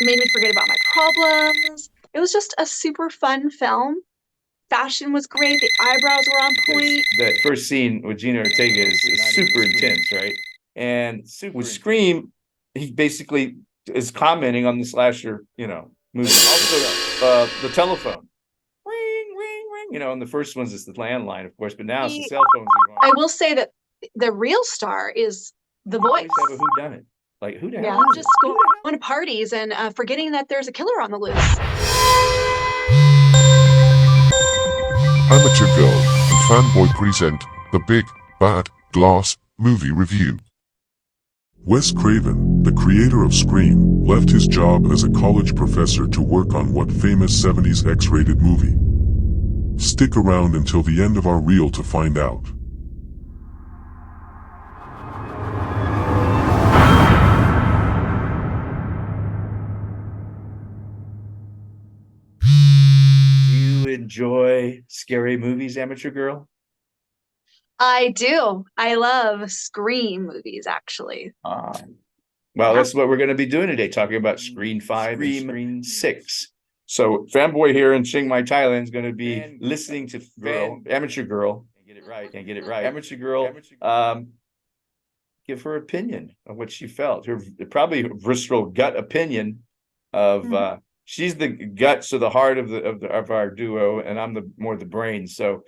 made me forget about my problems. It was just a super fun film. Fashion was great. The eyebrows were on Because point. that first scene with Gina Ortega is super intense, right? And with Scream, he basically is commenting on the slasher, movie. Also, the telephone, ring, ring, ring. In the first ones it's the landline, of course, but now it's the The, cell phones are going. I will say that the real star is the voice. Always have a whodunit. Like, who the Yeah, hell is just it? going to parties and forgetting that there's a killer on the loose. Amateur Girl and Fanboy present the Big Bad Glass Movie Review. Wes Craven, the creator of Scream, left his job as a college professor to work on what famous 70s X-rated movie? Stick around until the end of our reel to find out. Do you enjoy scary movies, Amateur Girl? I do. I love Scream movies, actually. Well, Yeah. that's what we're going to be doing today, talking about Scream 5 and Scream 6. So Fanboy here in Chiang Mai, Thailand is going to be listening to Amateur Girl. Can't get it right. Amateur Girl, give her opinion on what she felt. Her probably visceral gut opinion of she's the guts of the heart of our duo, and I'm the brain. So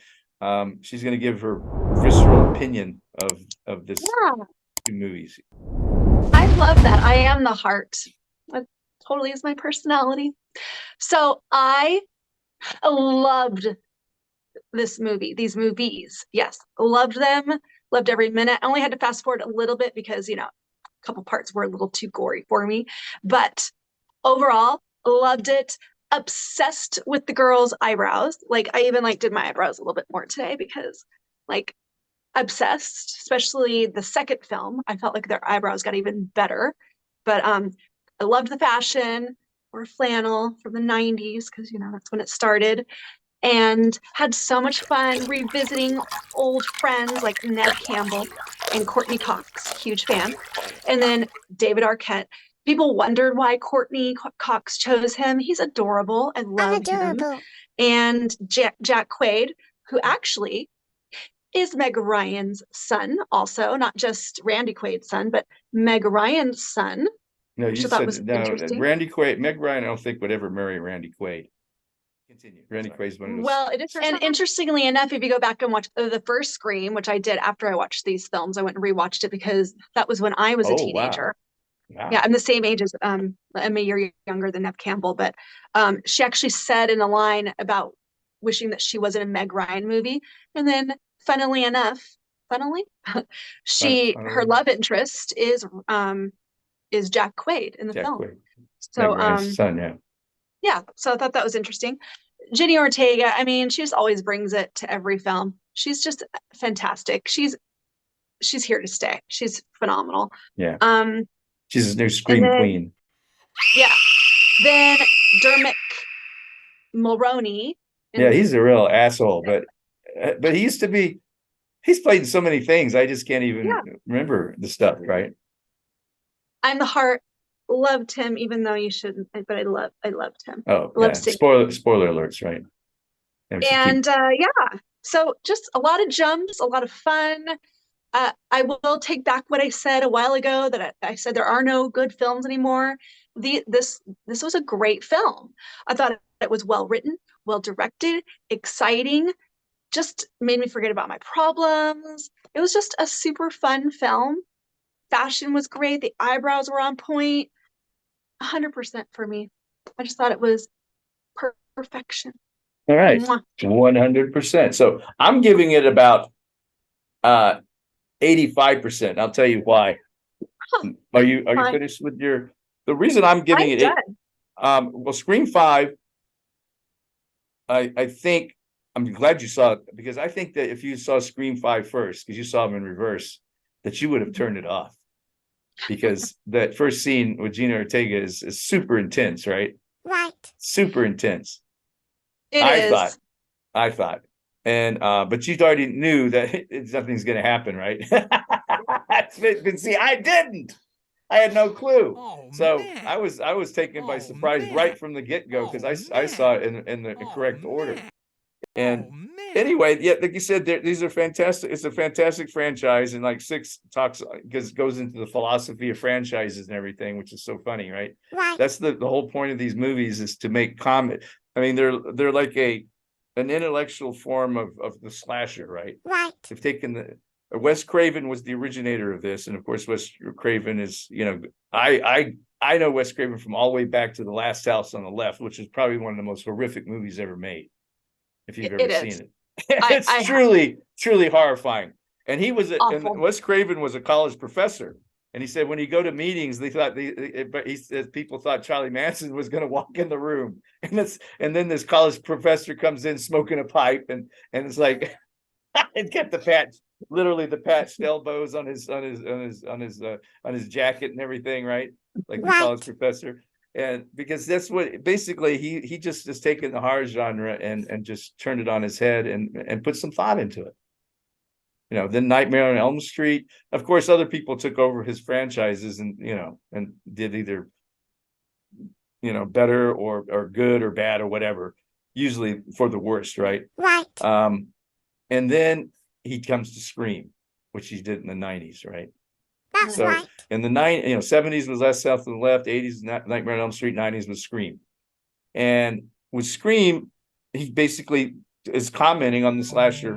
she's going to give her visceral opinion of this two movies. I love that. I am the heart. That totally is my personality. So I loved this movie, these movies. Yes, loved them. Loved every minute. I only had to fast forward a little bit because, a couple parts were a little too gory for me. But overall, loved it. Obsessed with the girls' eyebrows. Like I even did my eyebrows a little bit more today because obsessed, especially the second film. I felt like their eyebrows got even better. But I loved the fashion or flannel from the 90s because that's when it started, and had so much fun revisiting old friends like Nev Campbell and Courtney Cox, huge fan. And then David Arquette. People wondered why Courtney Cox chose him. He's adorable. I love him. And Jack Quaid, who actually is Meg Ryan's son, also not just Randy Quaid's son, but Meg Ryan's son. No, Which you I thought said was no. interesting. Randy Quaid, Meg Ryan, I don't think would ever marry Randy Quaid. Continue. Randy Quaid's one of those. Well, it is, and interestingly enough, if you go back and watch the first Scream, which I did after I watched these films, I went and rewatched it because that was when I was a teenager. Wow. Yeah, I'm the same age as I'm a year younger than Nev Campbell, but she actually said in a line about wishing that she wasn't a Meg Ryan movie, and then funnily, her love interest is Jack Quaid in the film. Quaid. So Meg Ryan's son, yeah. So I thought that was interesting. Jenny Ortega, I mean, she just always brings it to every film. She's just fantastic. She's here to stay. She's phenomenal. Yeah. She's a new Scream queen. Yeah. Then Dermot Mulroney. Yeah, he's a real asshole, but he's played in so many things. I just can't even remember the stuff, right? I'm the heart. Loved him, even though you shouldn't, but I loved him. Oh, yeah. Spoiler alerts, right? And yeah, so just a lot of jumps, a lot of fun. I will take back what I said a while ago, that I said there are no good films anymore. This was a great film. I thought it was well written, well directed, exciting, just made me forget about my problems. It was just a super fun film. Fashion was great. The eyebrows were on point. 100% for me. I just thought it was perfection. All right. 100%. So I'm giving it about 85%. I'll tell you why. Are you finished with the reason I'm giving it? Well, Scream 5, I think I'm glad you saw it, because I think that if you saw Scream 5 first, because you saw them in reverse, that you would have turned it off. Because that first scene with Gina Ortega is super intense, right? Right. Super intense. I thought. And but you already knew that nothing's gonna happen, right? But see, I didn't. I had no clue. Oh, So man. I was taken by Oh, surprise man. right from the get-go because Oh, I saw it man. in the Oh, correct order. man. And Oh, man. anyway, yeah, like you said, these are fantastic. It's a fantastic franchise, and like six talks because goes into the philosophy of franchises and everything, which is so funny, right? Right. That's the whole point of these movies is to make comment. I mean, they're like an intellectual form of the slasher, right? Right. They've taken the Wes Craven was the originator of this, and of course, Wes Craven is, I know Wes Craven from all the way back to The Last House on the Left, which is probably one of the most horrific movies ever made, if you've It ever is. seen it. I It's have. truly horrifying. And Awful. and Wes Craven was a college professor. And he said when you go to meetings, they thought but he said people thought Charlie Manson was going to walk in the room, and then this college professor comes in smoking a pipe, and it's like, and kept literally the patched elbows on his jacket and everything, right? Like the Right. college professor. And because that's what basically he just has taken the horror genre and just turned it on his head and put some thought into it. Then Nightmare on Elm Street. Of course, other people took over his franchises and and did either better or good or bad or whatever, usually for the worst, right? Right. And then he comes to Scream, which he did in the 90s, right? That's So right. in the 70s was Last South on the Left, 80s Nightmare on Elm Street, 90s was Scream. And with Scream, he basically is commenting on the slasher,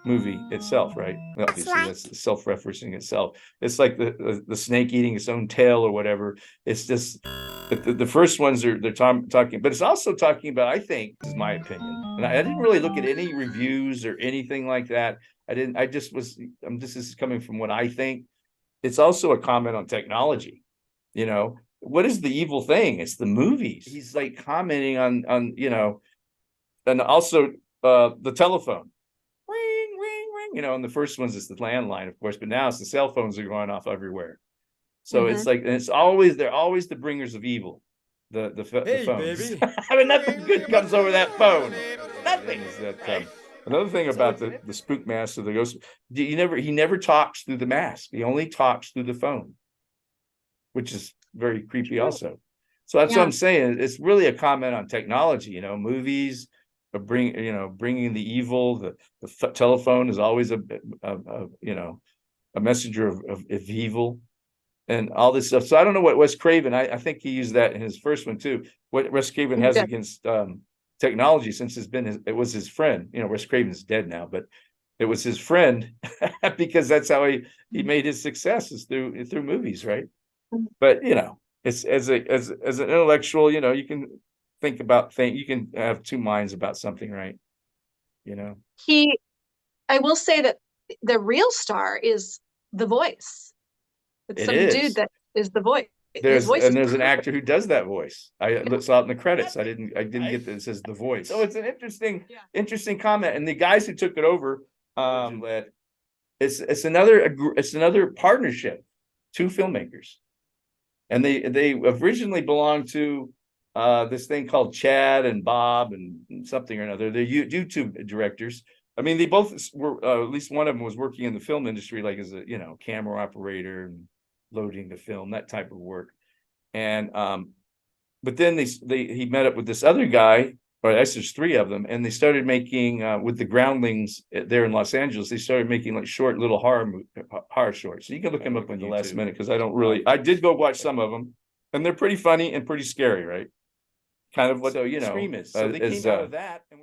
movie itself, right? Obviously, right. that's self-referencing itself. It's like the snake eating its own tail or whatever. It's just the first ones they're talking, but it's also talking about, I think, this is my opinion, and I didn't really look at any reviews or anything like that. This is coming from what I think. It's also a comment on technology. What is the evil thing? It's the movies. He's like commenting on and also the telephone. Ring, ring, ring. And the first ones it's the landline, of course, but now it's the cell phones are going off everywhere. So it's like, and they're always the bringers of evil. The Hey, phones. baby. I mean, nothing good comes over that phone. Nothing. Is that another thing about the spook mask of the ghost? He never talks through the mask. He only talks through the phone, which is very creepy also. So that's what I'm saying. It's really a comment on technology. Movies bringing the evil. The telephone is always a messenger of evil and all this stuff. So I don't know what Wes Craven, I think he used that in his first one too. What Wes Craven has against technology, since it was his friend. Wes Craven's dead now, but it was his friend because that's how he made his successes through movies, right? But it's as an intellectual, you can think about you can have two minds about something, right? I will say that the real star is the voice. It's some dude that is the voice. There's an actor who does that voice. I saw it in the credits. I didn't get that it says the voice. So it's an interesting comment. And the guys who took it over, it's another partnership, two filmmakers, and they originally belonged to this thing called Chad and Bob and something or another. They're YouTube directors. I mean, they both were, at least one of them was working in the film industry, like as a, camera operator and loading the film, that type of work. And, but then he met up with this other guy, or I guess there's three of them, and they started making, with the Groundlings there in Los Angeles, they started making like short little horror shorts. So you can look them up in the last minute, because I did go watch some of them, and they're pretty funny and pretty scary, right? Kind of what Scream is. So they came out of that, and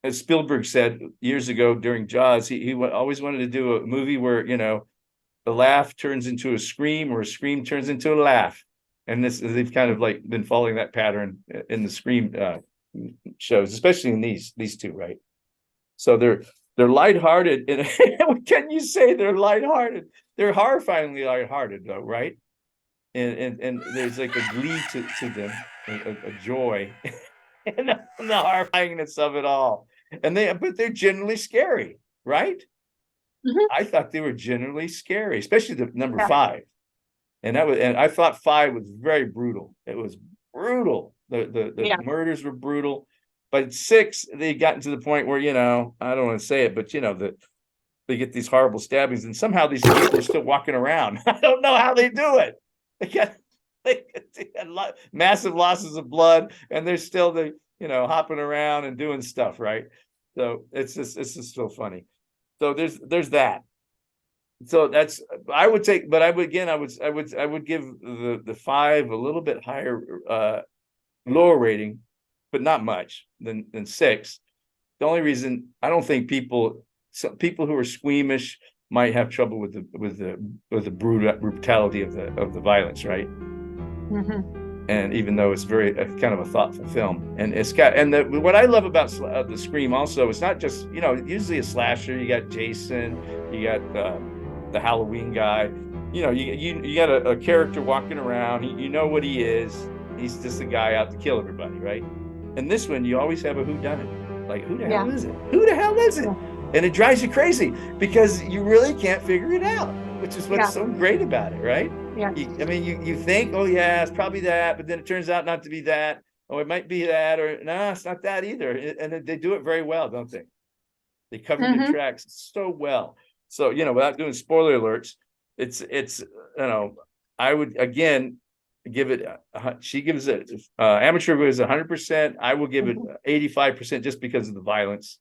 as Spielberg said years ago during Jaws, he always wanted to do a movie where a laugh turns into a scream, or a scream turns into a laugh. And they've kind of like been following that pattern in the Scream shows, especially in these two, right? So they're lighthearted. And can you say they're lighthearted? They're horrifyingly lighthearted, though, right? And there's like a glee to them, a joy, and the horrifyingness of it all. But they're generally scary, right? Mm-hmm. I thought they were generally scary, especially the number 5. And I thought 5 was very brutal. It was brutal. The murders were brutal. But 6, they gotten to the point where, I don't want to say it, but that they get these horrible stabbings, and somehow these people are still walking around. I don't know how they do it. they got massive losses of blood, and they're still hopping around and doing stuff, right? So it's just still funny. So there's that. So that's I would take, but I would give the 5 a little bit higher, lower rating, but not much than 6. The only reason I don't think people who are squeamish might have trouble with the brutality of the violence, right? And even though it's very kind of a thoughtful film, and it's got, and what I love about the Scream also, it's not just usually a slasher. You got Jason, you got the Halloween guy. You got a character walking around. You know what he is. He's just a guy out to kill everybody, right? And this one, you always have a whoddunit. Like, who the hell is it? Who the hell is it? And it drives you crazy because you really can't figure it out, which is what's so great about it, right? Yeah. You think, oh yeah, it's probably that, but then it turns out not to be that. Oh, it might be that, or no, it's not that either. And they do it very well, don't they? They cover the tracks so well. So, without doing spoiler alerts, it's I would again give it. She gives it. Amateur gives 100%. I will give it 85% just because of the violence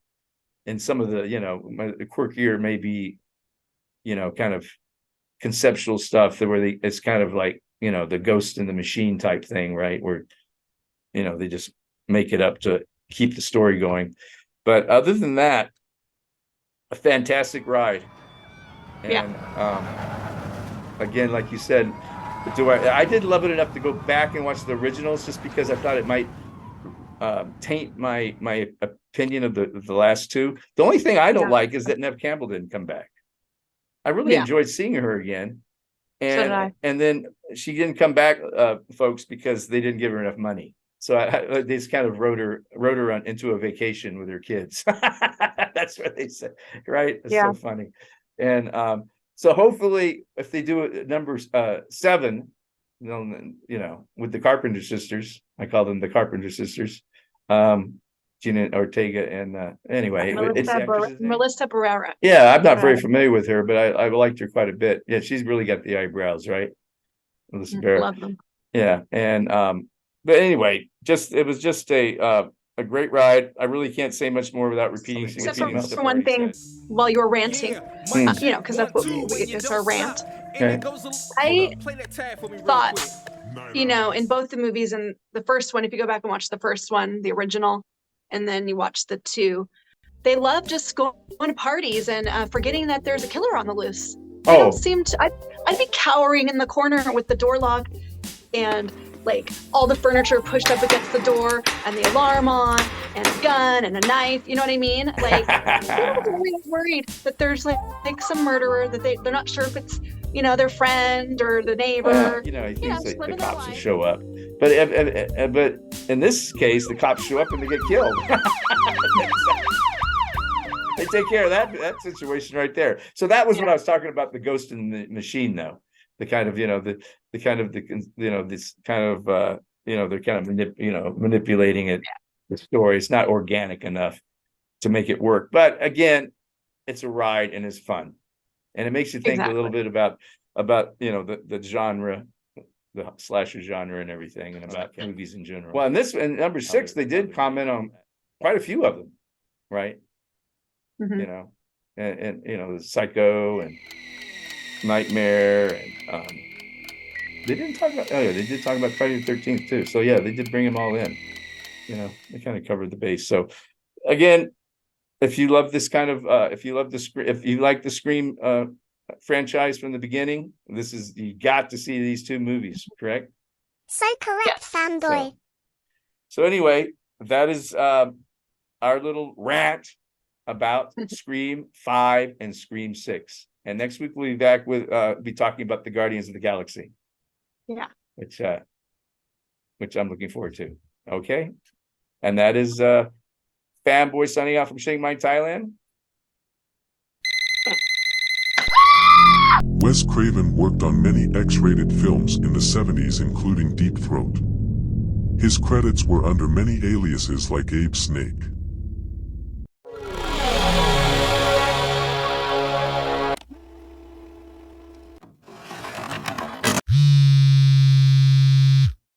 and some of the the quirkier, maybe kind of conceptual stuff where it's kind of like the Ghost in the Machine type thing, right? Where they just make it up to keep the story going. But other than that, a fantastic ride. And again, like you said, I did love it enough to go back and watch the originals just because I thought it might taint my opinion of the last two. The only thing I don't like is that Neve Campbell didn't come back. I really enjoyed seeing her again. And so did I. And then she didn't come back, folks, because they didn't give her enough money. So they just kind of wrote her into a vacation with her kids. That's what they said, right? It's so funny. And so hopefully, if they do it number 7, with the Carpenter sisters, I call them the Carpenter sisters, Gina Ortega and anyway, Melissa Barrera. Yeah, I'm not very familiar with her, but I liked her quite a bit. Yeah, she's really got the eyebrows, right? Melissa Barrera. Love them. Yeah, and but anyway, it was just a great ride. I really can't say much more without repeating. Except for one thing, while you were ranting, because that's what it's our rant. Okay. I thought, in both the movies, and the first one, if you go back and watch the first one, the original, and then you watch the 2, they love just going to parties and forgetting that there's a killer on the loose. They don't seem to. I'd be cowering in the corner with the door locked and like all the furniture pushed up against the door and the alarm on and a gun and a knife. You know what I mean? Like, they're really worried that there's like some murderer that they're not sure if it's their friend or the neighbor. He thinks the cops will show up, but in this case, the cops show up and they get killed. They take care of that situation right there. So that was what I was talking about, the Ghost in the Machine, though. The kind of this kind of they're kind of manipulating it. The story, it's not organic enough to make it work. But again, it's a ride and it's fun, and it makes you think a little bit about the genre, the slasher genre and everything, and about movies in general. Well, in number 6, they did comment on quite a few of them, right? And the Psycho and Nightmare, and they didn't talk about. Oh yeah, they did talk about Friday the 13th too. So yeah, they did bring them all in. They kind of covered the base. So again, if you love this kind of, if you like the Scream franchise from the beginning, you got to see these 2 movies. Correct? So correct, fanboy. So anyway, that is our little rant about Scream 5 and Scream 6. And next week we'll be back with be talking about the Guardians of the Galaxy. Yeah. Which I'm looking forward to. Okay. And that is Fanboy signing off from Chiang Mai, Thailand. Wes Craven worked on many X-rated films in the 70s, including Deep Throat. His credits were under many aliases like Abe Snake.